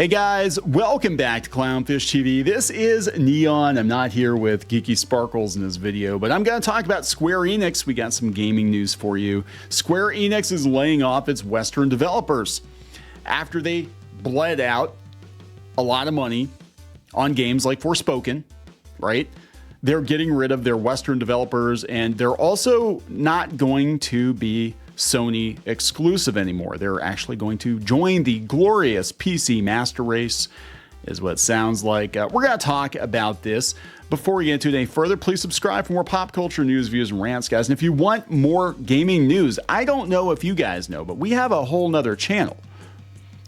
Hey guys, welcome back to Clownfish TV. This is Kneon. I'm not here with Geeky Sparkles in this video, but I'm going to talk about Square-Enix. We got some gaming news for you. Square-Enix is laying off its Western developers after they bled out a lot of money on games like Forspoken, right? They're getting rid of their Western developers, and they're also not going to be Sony exclusive anymore. They're actually going to join the glorious PC master race, is what it sounds like. We're going to talk about this. Before we get into it any further, please subscribe for more pop culture news, views, and rants, guys. And if you want more gaming news, I don't know if you guys know, but we have a whole nother channel,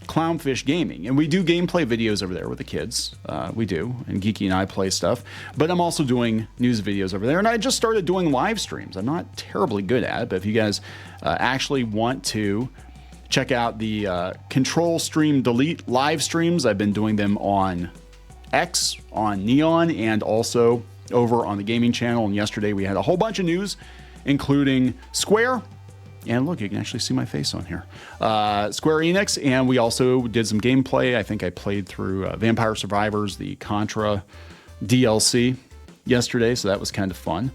Clownfish Gaming, and we do gameplay videos over there with the kids. We do, and Geeky and I play stuff, but I'm also doing news videos over there, and I just started doing live streams. I'm not terribly good at it, but if you guys actually want to check out the Control Stream Delete live streams, I've been doing them on X, on Kneon, and also over on the gaming channel. And yesterday we had a whole bunch of news, including Square. And look, you can actually see my face on here. Square-Enix, and we also did some gameplay. I think I played through Vampire Survivors, the Contra DLC yesterday, so that was kind of fun.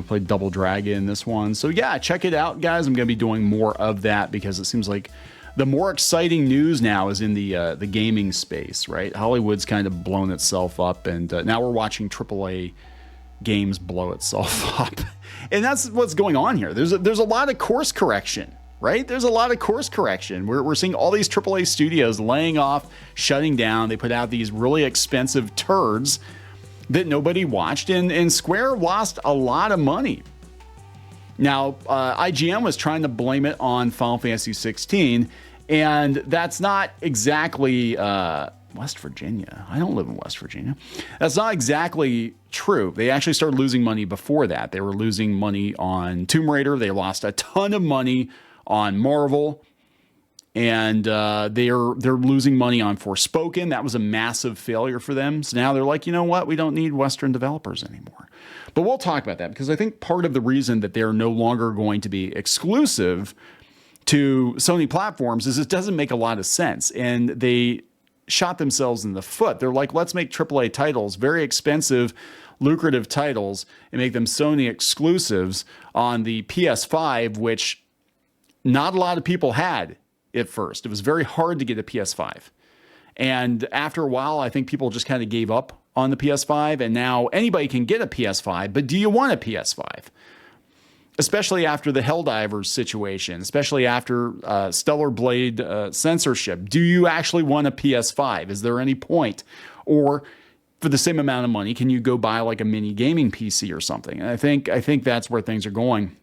Played Double Dragon in this one. So yeah, check it out, guys. I'm going to be doing more of that because it seems like the more exciting news now is in the gaming space, right? Hollywood's kind of blown itself up, and now we're watching AAA games blow itself up. And that's what's going on here. There's a lot of course correction, right? There's a lot of course correction. We're seeing all these AAA studios laying off, shutting down. They put out these really expensive turds that nobody watched, and Square lost a lot of money. Now, IGN was trying to blame it on Final Fantasy 16, and that's not exactly West Virginia. I don't live in West Virginia. That's not exactly true. They actually started losing money before that. They were losing money on Tomb Raider. They lost a ton of money on Marvel, and they're losing money on Forspoken. That was a massive failure for them. So now they're like, you know what? We don't need Western developers anymore. But we'll talk about that because I think part of the reason that they're no longer going to be exclusive to Sony platforms is it doesn't make a lot of sense, and they shot themselves in the foot. They're like, let's make AAA titles, very expensive, lucrative titles, and make them Sony exclusives on the PS5, which not a lot of people had at first. It was very hard to get a PS5. And after a while, I think people just kind of gave up on the PS5, and now anybody can get a PS5, but do you want a PS5? Especially after the Helldivers situation, especially after Stellar Blade censorship. Do you actually want a PS5? Is there any point? Or for the same amount of money, can you go buy like a mini gaming PC or something? And I think that's where things are going.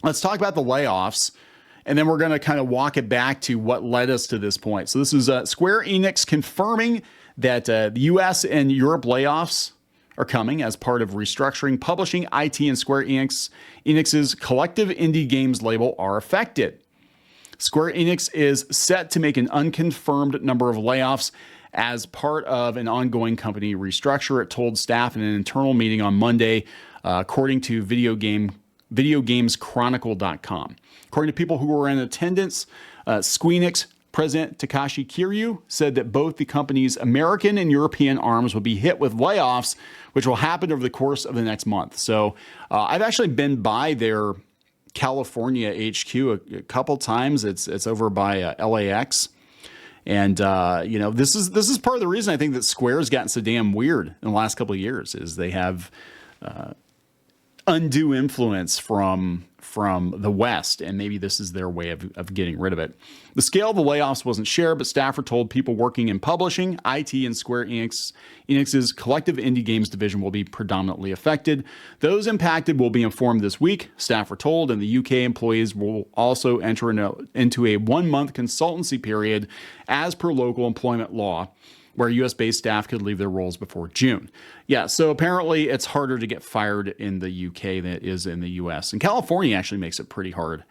Let's talk about the layoffs, and then we're going to kind of walk it back to what led us to this point. So this is Square-Enix confirming that the US and Europe layoffs are coming as part of restructuring. Publishing, IT, and Square-Enix's collective indie games label are affected. Square-Enix is set to make an unconfirmed number of layoffs as part of an ongoing company restructure, it told staff in an internal meeting on Monday, according to videogameschronicle.com. According to people who were in attendance, Square-Enix President Takashi Kiryu said that both the company's American and European arms will be hit with layoffs, which will happen over the course of the next month. So I've actually been by their California HQ a couple times. It's over by LAX. And, you know, this is part of the reason I think that Square's gotten so damn weird in the last couple of years is they have undue influence from the West, and maybe this is their way of getting rid of it. The scale of the layoffs wasn't shared, but staff were told people working in publishing, IT, and Square-Enix's collective indie games division will be predominantly affected. Those impacted will be informed this week, staff were told, and the UK employees will also enter into a 1-month consultancy period as per local employment law, where US-based staff could leave their roles before June. Yeah, so apparently it's harder to get fired in the UK than it is in the US. And California actually makes it pretty hard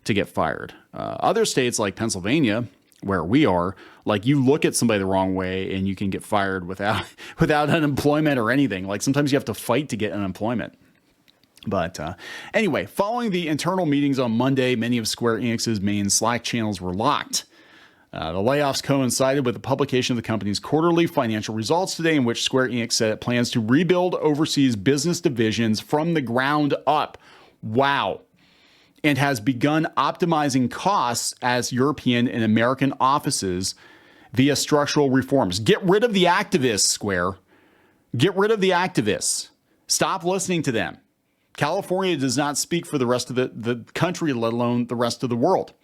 to get fired. Other states like Pennsylvania, where we are, like you look at somebody the wrong way and you can get fired without unemployment or anything. Like sometimes you have to fight to get unemployment. But anyway, following the internal meetings on Monday, many of Square-Enix's main Slack channels were locked. The layoffs coincided with the publication of the company's quarterly financial results today, in which SquareEnix said it plans to rebuild overseas business divisions from the ground up. Wow. And has begun optimizing costs as European and American offices via structural reforms. Get rid of the activists, Square. Get rid of the activists. Stop listening to them. California does not speak for the rest of the country, let alone the rest of the world.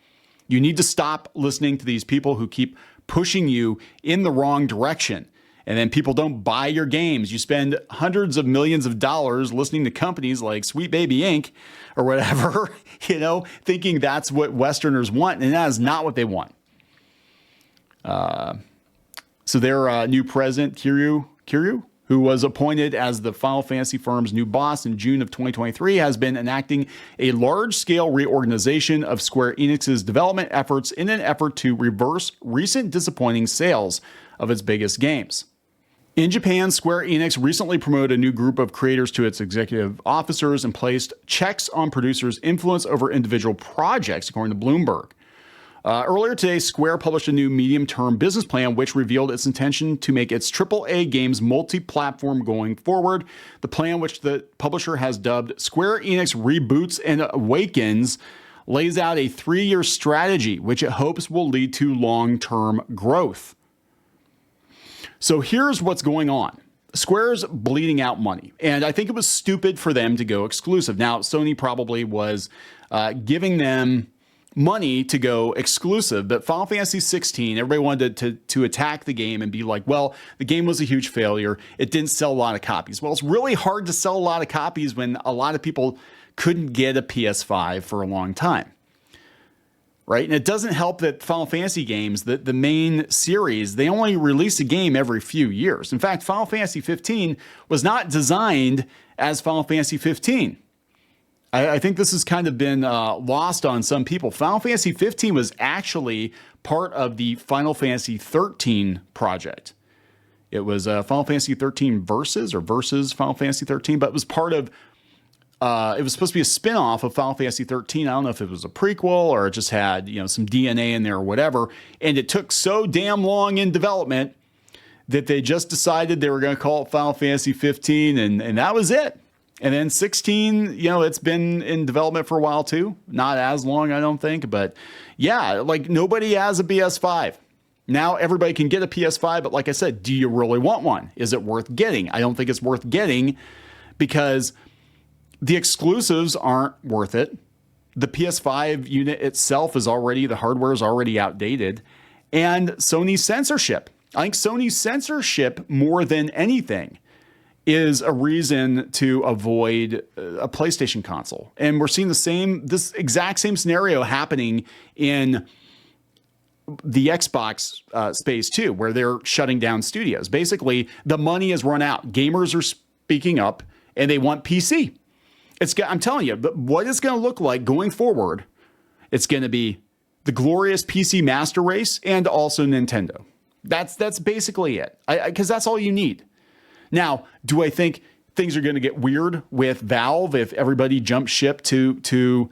You need to stop listening to these people who keep pushing you in the wrong direction. And then people don't buy your games. You spend hundreds of millions of dollars listening to companies like Sweet Baby Inc. or whatever, thinking that's what Westerners want. And that is not what they want. So their new president, Kiryu, who was appointed as the Final Fantasy firm's new boss in June of 2023, has been enacting a large-scale reorganization of Square Enix's development efforts in an effort to reverse recent disappointing sales of its biggest games. In Japan, Square Enix recently promoted a new group of creators to its executive officers and placed checks on producers' influence over individual projects, according to Bloomberg. Earlier today, Square published a new medium-term business plan, which revealed its intention to make its AAA games multi-platform going forward. The plan, which the publisher has dubbed Square Enix Reboots and Awakens, lays out a 3-year strategy, which it hopes will lead to long-term growth. So here's what's going on. Square's bleeding out money, and I think it was stupid for them to go exclusive. Now, Sony probably was giving them money to go exclusive, but Final Fantasy 16, everybody wanted to attack the game and be like, well, the game was a huge failure. It didn't sell a lot of copies. Well, it's really hard to sell a lot of copies when a lot of people couldn't get a PS5 for a long time. Right? And it doesn't help that Final Fantasy games, the main series, they only release a game every few years. In fact, Final Fantasy 15 was not designed as Final Fantasy 15. I think this has kind of been lost on some people. Final Fantasy 15 was actually part of the Final Fantasy 13 project. It was Final Fantasy 13 Versus Final Fantasy 13, but it was part of, it was supposed to be a spin-off of Final Fantasy 13. I don't know if it was a prequel or it just had, some DNA in there or whatever. And it took so damn long in development that they just decided they were going to call it Final Fantasy 15, and that was it. And then 16, it's been in development for a while too. Not as long, I don't think. But yeah, like nobody has a PS5. Now everybody can get a PS5. But like I said, do you really want one? Is it worth getting? I don't think it's worth getting because the exclusives aren't worth it. The PS5 unit itself is already, the hardware is already outdated. And Sony's censorship. I think Sony's censorship more than anything is a reason to avoid a PlayStation console. And we're seeing this exact same scenario happening in the Xbox space too, where they're shutting down studios. Basically, the money has run out. Gamers are speaking up and they want PC. I'm telling you, but what it's going to look like going forward, it's going to be the glorious PC master race and also Nintendo. That's basically it. Because that's all you need. Now, do I think things are going to get weird with Valve if everybody jumps ship to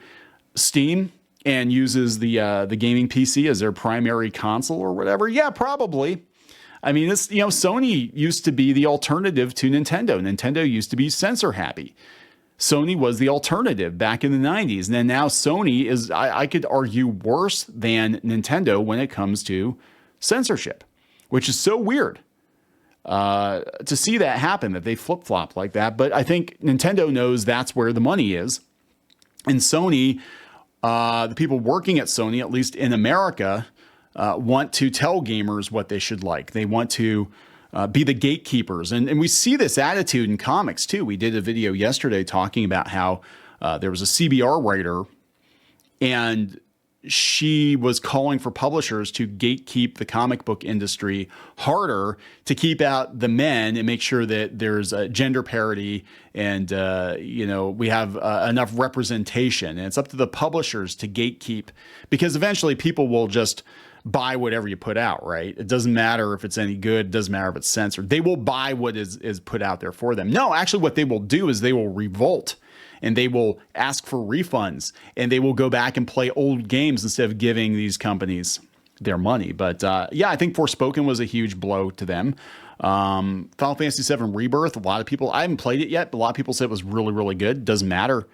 Steam and uses the gaming PC as their primary console or whatever? Yeah, probably. I mean, it's, Sony used to be the alternative to Nintendo. Nintendo used to be censor happy. Sony was the alternative back in the 90s. And then now Sony is, I could argue, worse than Nintendo when it comes to censorship, which is so weird. To see that happen, that they flip-flop like that. But I think Nintendo knows that's where the money is. And Sony, the people working at Sony, at least in America, want to tell gamers what they should like. They want to be the gatekeepers. And we see this attitude in comics, too. We did a video yesterday talking about how there was a CBR writer, and she was calling for publishers to gatekeep the comic book industry harder to keep out the men and make sure that there's gender parity and, we have enough representation. And it's up to the publishers to gatekeep, because eventually people will just buy whatever you put out, right? It doesn't matter if it's any good. It doesn't matter if it's censored. They will buy what is put out there for them. No, actually what they will do is they will revolt. And they will ask for refunds, and they will go back and play old games instead of giving these companies their money. But yeah, I think Forspoken was a huge blow to them. Final Fantasy VII Rebirth, a lot of people, I haven't played it yet, but a lot of people said it was really, really good. Doesn't matter.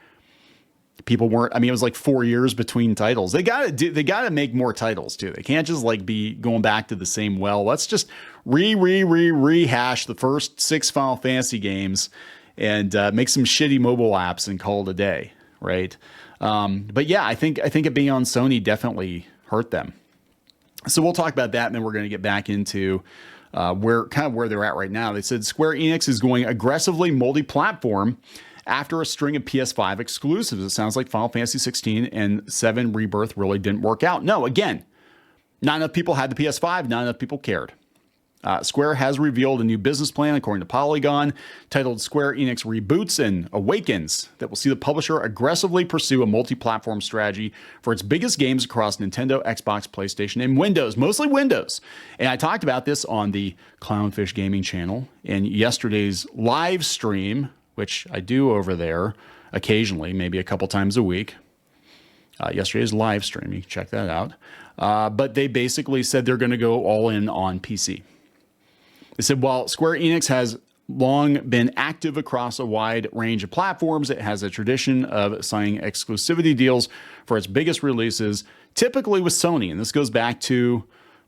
People weren't, I mean, it was like 4 years between titles. They gotta make more titles too. They can't just like be going back to the same well. Let's just rehash the first 6 Final Fantasy games and make some shitty mobile apps and call it a day, right? But yeah, I think it being on Sony definitely hurt them. So we'll talk about that, and then we're going to get back into where they're at right now. They said Square-Enix is going aggressively multi-platform after a string of PS5 exclusives. It sounds like Final Fantasy 16 and 7 Rebirth really didn't work out. No, again, not enough people had the PS5, not enough people cared. Square has revealed a new business plan, according to Polygon, titled Square-Enix Reboots and Awakens, that will see the publisher aggressively pursue a multi-platform strategy for its biggest games across Nintendo, Xbox, PlayStation, and Windows, mostly Windows. And I talked about this on the Clownfish Gaming channel in yesterday's live stream, which I do over there occasionally, maybe a couple times a week. Yesterday's live stream, you can check that out. But they basically said they're going to go all in on PC. They said, while Square Enix has long been active across a wide range of platforms, it has a tradition of signing exclusivity deals for its biggest releases, typically with Sony. And this goes back to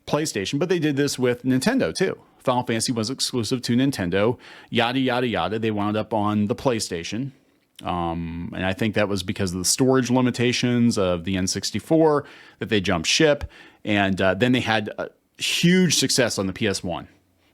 PlayStation, but they did this with Nintendo too. Final Fantasy was exclusive to Nintendo, yada, yada, yada. They wound up on the PlayStation. And I think that was because of the storage limitations of the N64 that they jumped ship. And then they had a huge success on the PS1.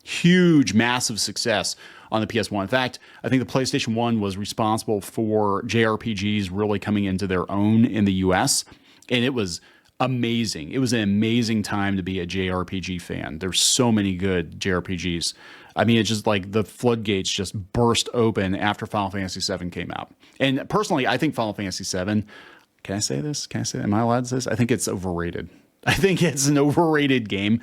Huge, massive success on the PS1. In fact, I think the PlayStation 1 was responsible for JRPGs really coming into their own in the US. And it was amazing. It was an amazing time to be a JRPG fan. There's so many good JRPGs. I mean, it's just like the floodgates just burst open after Final Fantasy VII came out. And personally, I think Final Fantasy VII, can I say this? Am I allowed to say this? I think it's overrated. I think it's an overrated game.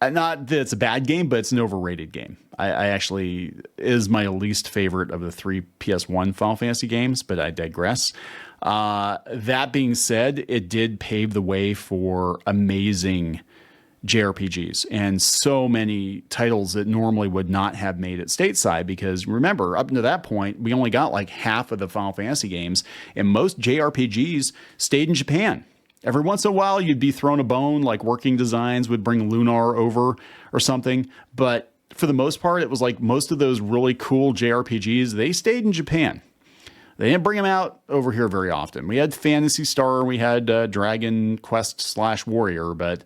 Not that it's a bad game, but it's an overrated game. I actually is my least favorite of the 3 PS1 Final Fantasy games, but I digress. That being said, it did pave the way for amazing JRPGs and so many titles that normally would not have made it stateside, because remember, up to that point, we only got like half of the Final Fantasy games, and most JRPGs stayed in Japan. Every once in a while, you'd be thrown a bone, like Working Designs would bring Lunar over or something. But for the most part, it was like most of those really cool JRPGs, they stayed in Japan. They didn't bring them out over here very often. We had Phantasy Star, we had Dragon Quest / Warrior, but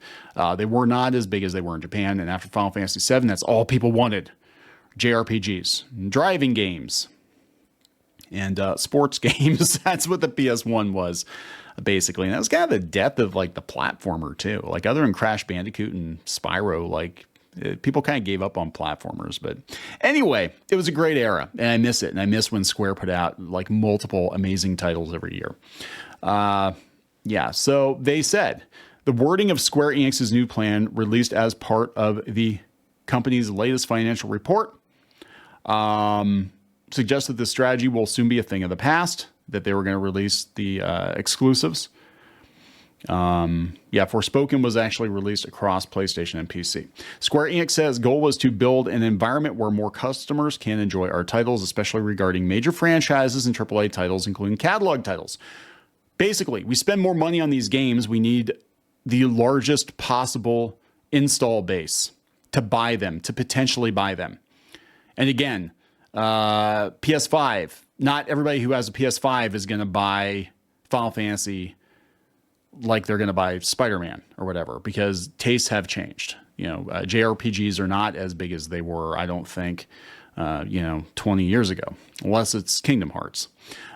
they were not as big as they were in Japan. And after Final Fantasy VII, that's all people wanted. JRPGs, driving games, and sports games. That's what the PS1 was. Basically, and that was kind of the death of like the platformer too. Like other than Crash Bandicoot and Spyro, like people kind of gave up on platformers. But anyway, it was a great era, and I miss it. And I miss when Square put out like multiple amazing titles every year. Yeah, so they said the wording of Square Enix's new plan, released as part of the company's latest financial report, suggests that this strategy will soon be a thing of the past, that they were going to release the exclusives. Forspoken was actually released across PlayStation and PC. Square Enix says goal was to build an environment where more customers can enjoy our titles, especially regarding major franchises and AAA titles, including catalog titles. Basically, we spend more money on these games. We need the largest possible install base to buy them, to potentially buy them. And again, PS5, not everybody who has a PS5 is going to buy Final Fantasy like they're going to buy Spider-Man or whatever, because tastes have changed. You know, JRPGs are not as big as they were, I don't think, 20 years ago, unless it's Kingdom Hearts.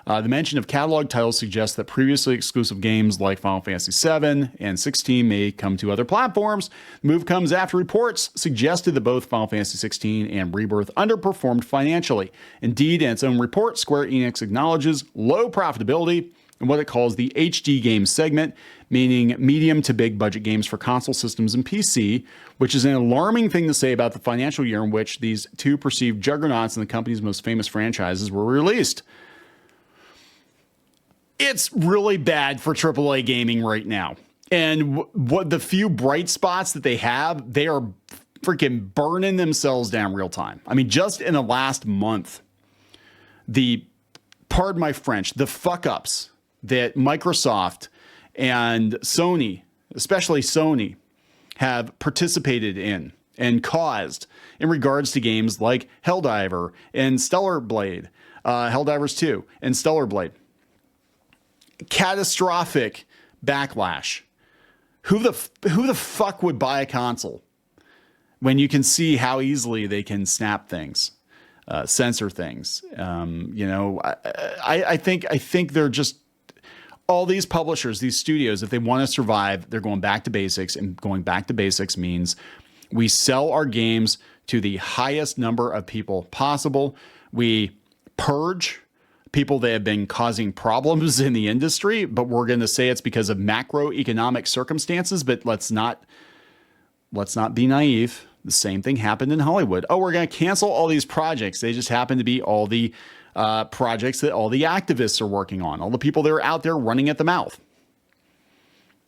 The mention of catalog titles suggests that previously exclusive games like Final Fantasy VII and 16 may come to other platforms. The move comes after reports suggested that both Final Fantasy 16 and Rebirth underperformed financially. Indeed, in its own report, Square Enix acknowledges low profitability in what it calls the HD game segment, meaning medium to big budget games for console systems and PC, which is an alarming thing to say about the financial year in which these two perceived juggernauts in the company's most famous franchises were released. It's really bad for AAA gaming right now. And what the few bright spots that they have, they are freaking burning themselves down real time. I mean, just in the last month, pardon my French, the fuck ups that Microsoft and Sony, especially Sony, have participated in and caused in regards to games like Helldiver and Stellar Blade, Helldivers 2 and Stellar Blade. Catastrophic backlash. Who the fuck would buy a console when you can see how easily they can snap things, censor things? I think they're just, all these publishers, these studios, if they want to survive, they're going back to basics, and going back to basics means we sell our games to the highest number of people possible. We purge people that have been causing problems in the industry, but we're going to say it's because of macroeconomic circumstances. But let's not be naive. The same thing happened in Hollywood. Oh, we're going to cancel all these projects. They just happen to be all the projects that all the activists are working on, all the people that are out there running at the mouth.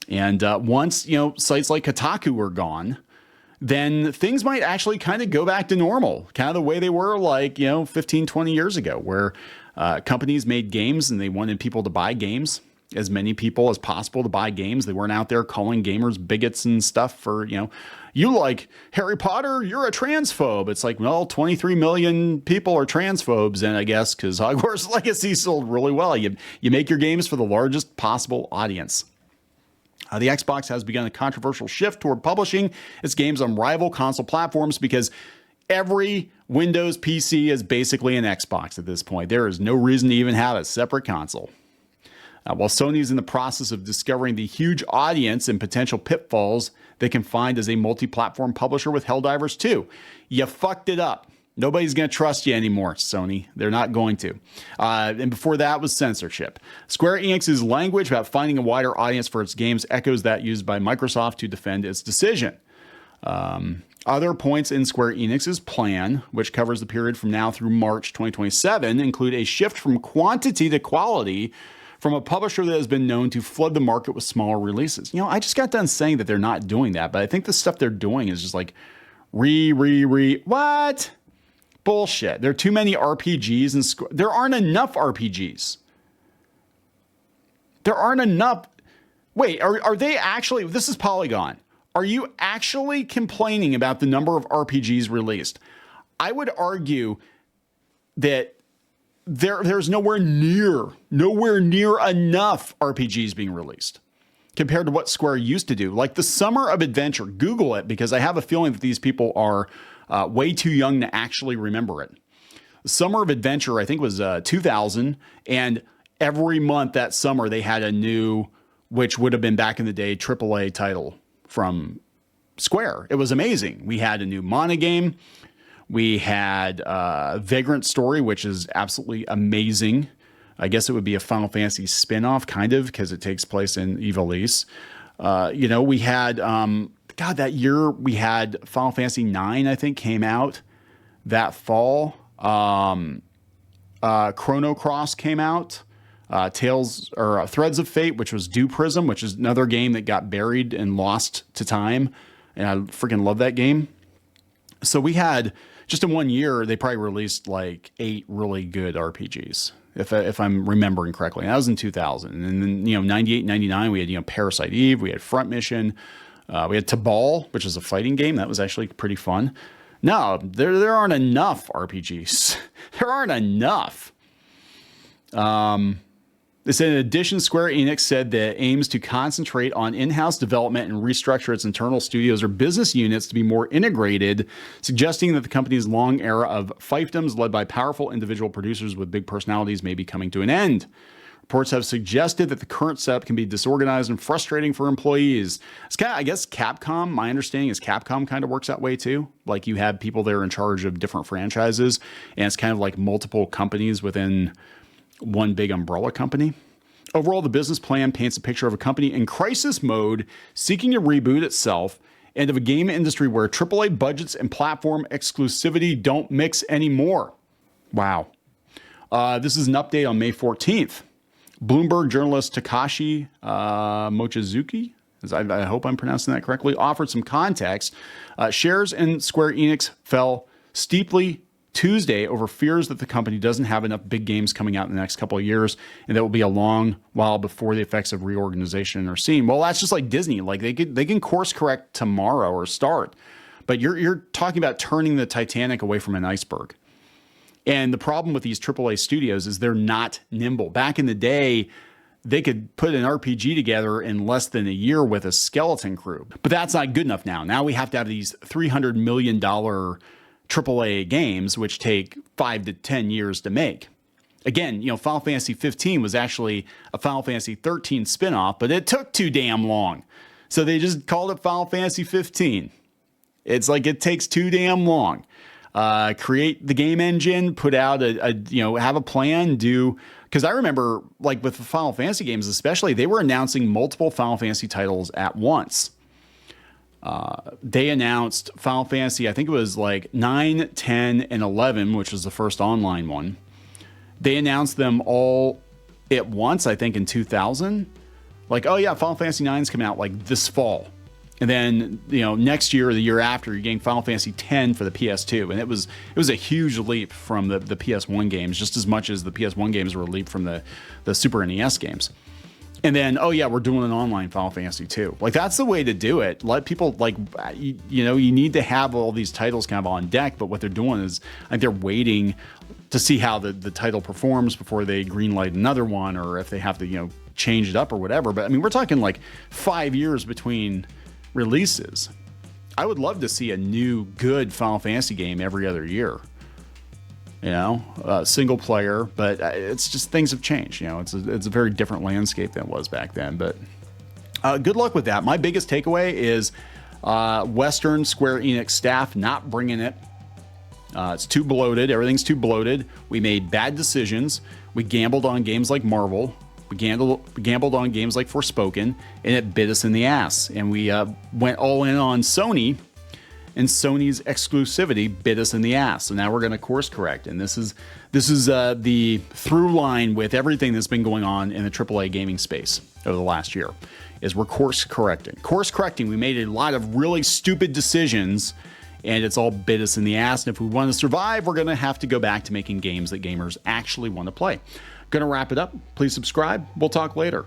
And once, sites like Kotaku are gone, then things might actually kind of go back to normal, kind of the way they were 15, 20 years ago, where companies made games and they wanted people to buy games, as many people as possible to buy games. They weren't out there calling gamers bigots and stuff for, you like Harry Potter, you're a transphobe. It's like, well, 23 million people are transphobes. And I guess because Hogwarts Legacy sold really well, you make your games for the largest possible audience. The Xbox has begun a controversial shift toward publishing its games on rival console platforms because every Windows PC is basically an Xbox at this point. There is no reason to even have a separate console. While Sony is in the process of discovering the huge audience and potential pitfalls they can find as a multi-platform publisher with Helldivers 2. You fucked it up. Nobody's going to trust you anymore, Sony. They're not going to. And before that was censorship. Square-Enix's language about finding a wider audience for its games echoes that used by Microsoft to defend its decision. Other points in Square-Enix's plan, which covers the period from now through March 2027, include a shift from quantity to quality from a publisher that has been known to flood the market with smaller releases. I just got done saying that they're not doing that, but I think the stuff they're doing is just like what? Bullshit. There are too many RPGs and there aren't enough RPGs. There aren't enough. Wait, are they actually, this is Polygon. Are you actually complaining about the number of RPGs released? I would argue that there's nowhere near enough RPGs being released compared to what Square used to do. Like the Summer of Adventure, Google it, because I have a feeling that these people are way too young to actually remember it. The Summer of Adventure, I think, was 2000, and every month that summer they had a new, which would have been back in the day, AAA title from Square. It was amazing. We had a new Mana game. We had Vagrant Story, which is absolutely amazing. I guess it would be a Final Fantasy spinoff, kind of, because it takes place in Ivalice. We had, that year we had Final Fantasy 9, I think, came out that fall. Chrono Cross came out. Threads of Fate, which was Dew Prism, which is another game that got buried and lost to time. And I freaking love that game. So we had, just in 1 year, they probably released like 8 really good RPGs, if I'm remembering correctly. And that was in 2000. And then, 98, 99, we had, Parasite Eve, we had Front Mission, we had Tabal, which is a fighting game. That was actually pretty fun. No, there aren't enough RPGs. There aren't enough. They said, in addition, Square Enix said that it aims to concentrate on in-house development and restructure its internal studios or business units to be more integrated, suggesting that the company's long era of fiefdoms led by powerful individual producers with big personalities may be coming to an end. Reports have suggested that the current setup can be disorganized and frustrating for employees. It's kind of, I guess, Capcom. My understanding is Capcom kind of works that way too. Like you have people that are in charge of different franchises, and it's kind of like multiple companies within one big umbrella company. Overall, the business plan paints a picture of a company in crisis mode, seeking to reboot itself, and of a game industry where AAA budgets and platform exclusivity don't mix anymore. Wow. This is an update on May 14th. Bloomberg journalist Takashi Mochizuki, I hope I'm pronouncing that correctly, offered some context. Shares in Square Enix fell steeply Tuesday over fears that the company doesn't have enough big games coming out in the next couple of years, and that will be a long while before the effects of reorganization are seen. Well, that's just like Disney. Like they can course correct tomorrow or start, but you're talking about turning the Titanic away from an iceberg. And the problem with these AAA studios is they're not nimble. Back in the day, they could put an RPG together in less than a year with a skeleton crew, but that's not good enough now. Now we have to have these $300 million AAA games, which take 5 to 10 years to make. Again, Final Fantasy 15 was actually a Final Fantasy 13 spinoff, but it took too damn long. So they just called it Final Fantasy 15. It's like it takes too damn long. Create the game engine, put out have a plan, because I remember like with the Final Fantasy games especially, they were announcing multiple Final Fantasy titles at once. They announced Final Fantasy, I think it was like 9, 10, and 11, which was the first online one. They announced them all at once, I think in 2000. Like, oh yeah, Final Fantasy 9 is coming out like this fall. And then, next year or the year after, you're getting Final Fantasy 10 for the PS2. And it was a huge leap from the PS1 games, just as much as the PS1 games were a leap from the Super NES games. And then, oh yeah, we're doing an online Final Fantasy 2. Like, that's the way to do it. Let people, like, you need to have all these titles kind of on deck, but what they're doing is, I think they're waiting to see how the title performs before they greenlight another one, or if they have to, change it up or whatever. But, I mean, we're talking like 5 years between releases. I would love to see a new, good Final Fantasy game every other year. Single player, but it's just things have changed. It's a very different landscape than it was back then. But good luck with that. My biggest takeaway is Western Square Enix staff not bringing it. It's too bloated. Everything's too bloated. We made bad decisions. We gambled on games like Marvel. We gambled on games like Forspoken, and it bit us in the ass. And we went all in on Sony, and Sony's exclusivity bit us in the ass. So now we're going to course correct. And this is the through line with everything that's been going on in the AAA gaming space over the last year, is we're course correcting. Course correcting, we made a lot of really stupid decisions, and it's all bit us in the ass. And if we want to survive, we're going to have to go back to making games that gamers actually want to play. Going to wrap it up. Please subscribe. We'll talk later.